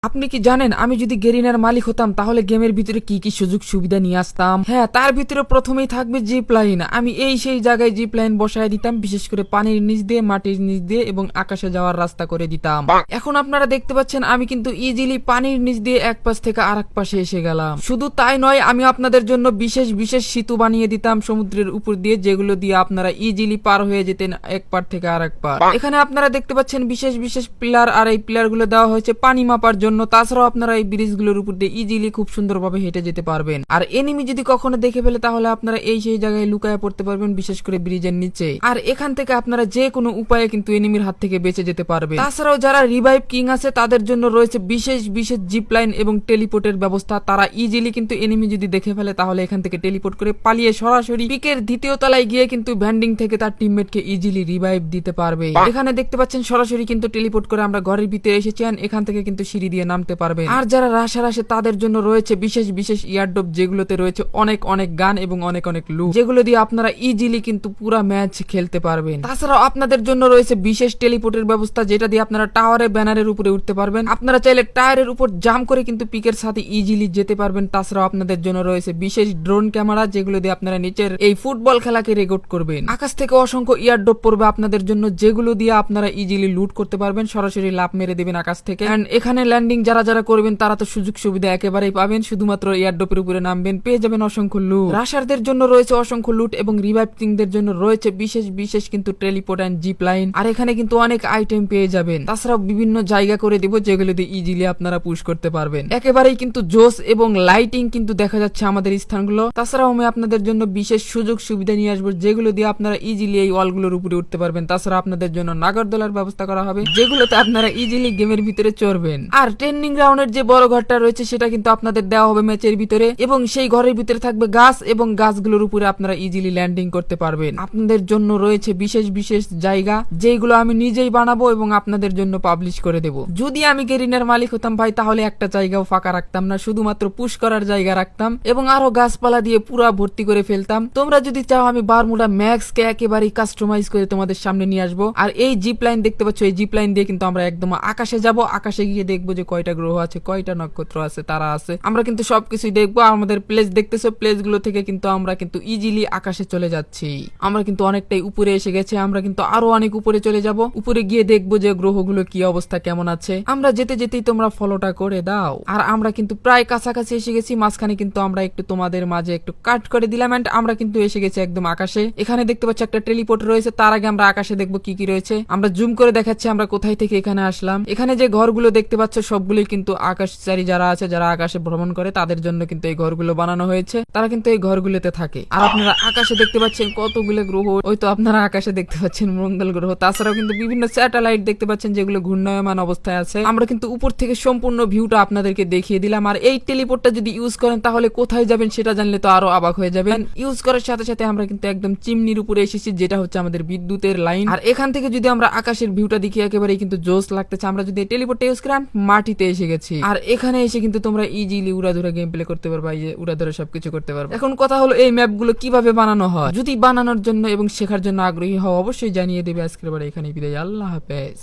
আপনি কি জানেন আমি যদি গেরিনার মালিক হতাম তাহলে গেমের ভিতরে কি কি সুযোগ সুবিধা নিয়ে আসতাম? হ্যাঁ, তার ভিতরে প্রথমেই থাকবে জিপ লাইন। আমি সেই জায়গায় জিপ লাইন বসায় দিতাম, বিশেষ করে পানির নিচ দিয়ে, মাটির নিচ দিয়ে এবং আকাশে যাওয়ার রাস্তা করে দিতাম। এখন আপনারা দেখতে পাচ্ছেন আমি কিন্তু ইজিলি পানির নিচ দিয়ে এক পাশ থেকে আরেক পাশে এসে গেলাম। শুধু তাই নয়, আমি আপনাদের জন্য বিশেষ বিশেষ সেতু বানিয়ে দিতাম সমুদ্রের উপর দিয়ে, যেগুলো দিয়ে আপনারা ইজিলি পার হয়ে যেতেন এক পার থেকে আরেক পার। এখানে আপনারা দেখতে পাচ্ছেন বিশেষ বিশেষ পিলার, আর এই পিলার গুলো দেওয়া হয়েছে পানি মাপার জন্য। তাছাড়াও আপনারা এই ব্রিজগুলোর উপর দিয়ে ইজিলি খুব সুন্দরভাবে হেঁটে যেতে পারবেন। আর এনিমি যদি কখনো দেখে ফেলে তাহলে আপনারা সেই জায়গায় লুকায় পড়তে পারবেন, বিশেষ করে ব্রিজের নিচে। আর এখান থেকে আপনারা যে কোনো উপায়ে কিন্তু এনিমির হাত থেকে বেঁচে যেতে পারবেন। তাছাড়াও যারা রিভাইভ কিং আছে তাদের জন্য রয়েছে বিশেষ বিশেষ জিপ লাইন এবং টেলিপোর্টের ব্যবস্থা। তারা ইজিলি কিন্তু এনিমি যদি দেখে ফেলে তাহলে এখান থেকে টেলিপোর্ট করে পালিয়ে সরাসরি পিকের দ্বিতীয় তলায় গিয়ে কিন্তু ভ্যান্ডিং থেকে তার টিমমেটকে ইজিলি রিভাইভ দিতে পারবে। এখানে দেখতে পাচ্ছেন সরাসরি কিন্তু টেলিপোর্ট করে আমরা ঘরের ভিতরে এসেছেন। এখান থেকে কিন্তু সিঁড়ি দিয়ে নামতে পারবেন। আর যারা রাশার আসে তাদের জন্য রয়েছে বিশেষ বিশেষ ইয়ারড্রপ, যেগুলোতে রয়েছে অনেক অনেক গান এবং অনেক অনেক লুট, যেগুলো দিয়ে আপনারা ইজিলি কিন্তু পুরো ম্যাচ খেলতে পারবেন। তাছাড়াও আপনাদের জন্য রয়েছে বিশেষ টেলিপোর্টের ব্যবস্থা, যেটা দিয়ে আপনারা টাওয়ারে ব্যানারের উপরে উঠতে পারবেন। আপনারা চাইলে টায়ারের উপর জাম্প করে কিন্তু পিকের সাথে ইজিলি যেতে পারবেন। তাছাড়াও আপনাদের জন্য রয়েছে বিশেষ ড্রোন ক্যামেরা, যেগুলো দিয়ে আপনারা নিচের এই ফুটবল খেলাকে রেকর্ড করবেন। আকাশ থেকে অসংখ্য ইয়ারড্রপ পড়বে আপনাদের জন্য, যেগুলো দিয়ে আপনারা ইজিলি লুট করতে পারবেন। সরাসরি লাফ মেরে দেবেন আকাশ থেকে। এখানে ল্যান্ডিং যারা যারা করবেন তারা তো সুযোগ সুবিধা একেবারেই পাবেন। শুধুমাত্র এয়ারড্রপের উপরে নামবেন, পেয়ে যাবেন অসংখ্য লুট। রাশারদের জন্য রয়েছে অসংখ্য লুট এবং রিভাইভ কিংদের জন্য রয়েছে বিশেষ বিশেষ কিন্তু টেলিপোর্ট এন্ড জিপ লাইন। আর এখানে কিন্তু অনেক আইটেম পেয়ে যাবেন। তাছাড়াও বিভিন্ন জায়গা করে দিব, যেগুলো দিয়ে ইজিলি আপনারা পুশ করতে পারবেন। একেবারেই কিন্তু জোস এবং লাইটিং কিন্তু দেখা যাচ্ছে আমাদের স্থানগুলো। তাছাড়াও আমি আপনাদের জন্য বিশেষ সুযোগ সুবিধা নিয়ে আসবো, যেগুলো দিয়ে আপনারা ইজিলি এই ওয়ালগুলোর উপরে উঠতে পারবেন। তাছাড়া আপনাদের জন্য নাগরদোলার ব্যবস্থা করা হবে, যেগুলোতে আপনারা ইজিলি গেমের ভিতরে চড়বেন। আর ট্রেনিং গ্রাউন্ডের যে বড় ঘরটা রয়েছে সেটা কিন্তু আপনাদের দেওয়া হবে ম্যাচের ভিতরে, এবং সেই ঘরের ভিতরে থাকবে গাছ, এবং গাছগুলোর উপরে আপনারা ইজিলি ল্যান্ডিং করতে পারবেন। আপনাদের জন্য রয়েছে বিশেষ বিশেষ জায়গা, যেগুলো আমি নিজেই বানাবো এবং আপনাদের জন্য পাবলিশ করে দেব। যদি আমি গেরিনার মালিক হতাম ভাই, তাহলে একটা জায়গাও ফাঁকা রাখতাম না, শুধুমাত্র পুশ করার জায়গা রাখতাম এবং আরো গাছপালা দিয়ে পুরা ভর্তি করে ফেলতাম। তোমরা যদি চাও আমি বারমুডা ম্যাক্স কে একেবারে কাস্টমাইজ করে তোমাদের সামনে নিয়ে আসবো। আর এই জিপ লাইন দেখতে পাচ্ছ, এই জিপ লাইন দিয়ে কিন্তু আমরা একদম আকাশে যাব। আকাশে গিয়ে দেখবো যে কয়টা গ্রহ আছে, কয়টা নক্ষত্র আছে, তারা আছে। আমরা কিন্তু সবকিছুই দেখবো। আমাদের প্লেস দেখতেছো, প্লেস গুলো থেকে কিন্তু আমরা কিন্তু ইজিলি আকাশে চলে যাচ্ছি। আমরা কিন্তু অনেকটাই উপরে এসে গেছে। আমরা কিন্তু আরো অনেক উপরে চলে যাব। উপরে গিয়ে দেখবো যে গ্রহগুলো কি অবস্থা, কেমন আছে। আমরা যেতে যেতেই তোমরা ফলোটা করে দাও। আর আমরা কিন্তু প্রায় কাছাকাছি এসে গেছি। মাঝখানে কিন্তু আমরা একটু তোমাদের মাঝে একটু কাট করে দিলাম, এন্ড আমরা কিন্তু এসে গেছি একদম আকাশে। এখানে দেখতে পাচ্ছি একটা টেলিপোর্ট রয়েছে। তার আগে আমরা আকাশে দেখবো কি কি রয়েছে। আমরা জুম করে দেখাচ্ছি আমরা কোথায় থেকে এখানে আসলাম। এখানে যে ঘরগুলো দেখতে পাচ্ছ সবগুলোই কিন্তু আকাশচারী যারা আছে, যারা আকাশে ভ্রমণ করে, তাদের জন্য কিন্তু এই ঘরগুলো বানানো হয়েছে। তারা কিন্তু এই ঘরগুলোতে থাকে। আর আপনারা আকাশে দেখতে পাচ্ছেন কতগুলো গ্রহ, ওই তো আপনারা আকাশে দেখতে পাচ্ছেন মঙ্গল গ্রহ। তাছাড়াও কিন্তু বিভিন্ন স্যাটেলাইট দেখতে পাচ্ছেন, যেগুলো ঘূর্ণায়মান অবস্থায় আছে। আমরা কিন্তু উপর থেকে সম্পূর্ণ ভিউটা আপনাদেরকে দেখিয়ে দিলাম। আর এই টেলিপোর্টটা যদি ইউজ করেন তাহলে কোথায় যাবেন সেটা জানলে তো আরো অবাক হয়ে যাবেন। ইউজ করার সাথে সাথে আমরা কিন্তু একদম চিমনির উপরে এসেছি, যেটা হচ্ছে আমাদের বিদ্যুতের লাইন। আর এখান থেকে যদি আমরা আকাশের ভিউটা দেখি একেবারে কিন্তু জোস লাগতেছে। আমরা যদি টেলিপোর্টটা ইউজ করেন মাটিতে এসে গেছি। আর এখানে এসে কিন্তু তোমরা ইজিলি উড়াধুরা গেম প্লে করতে পারবা, এই যে উড়াধুরা সবকিছু করতে পারবে। এখন কথা হলো এই ম্যাপগুলো কিভাবে বানানো হয়। যদি বানানোর জন্য এবং শেখার জন্য আগ্রহী হও অবশ্যই জানিয়ে দেবে। আজকের বারে এখানে বিদায়, আল্লাহ হাফেজ।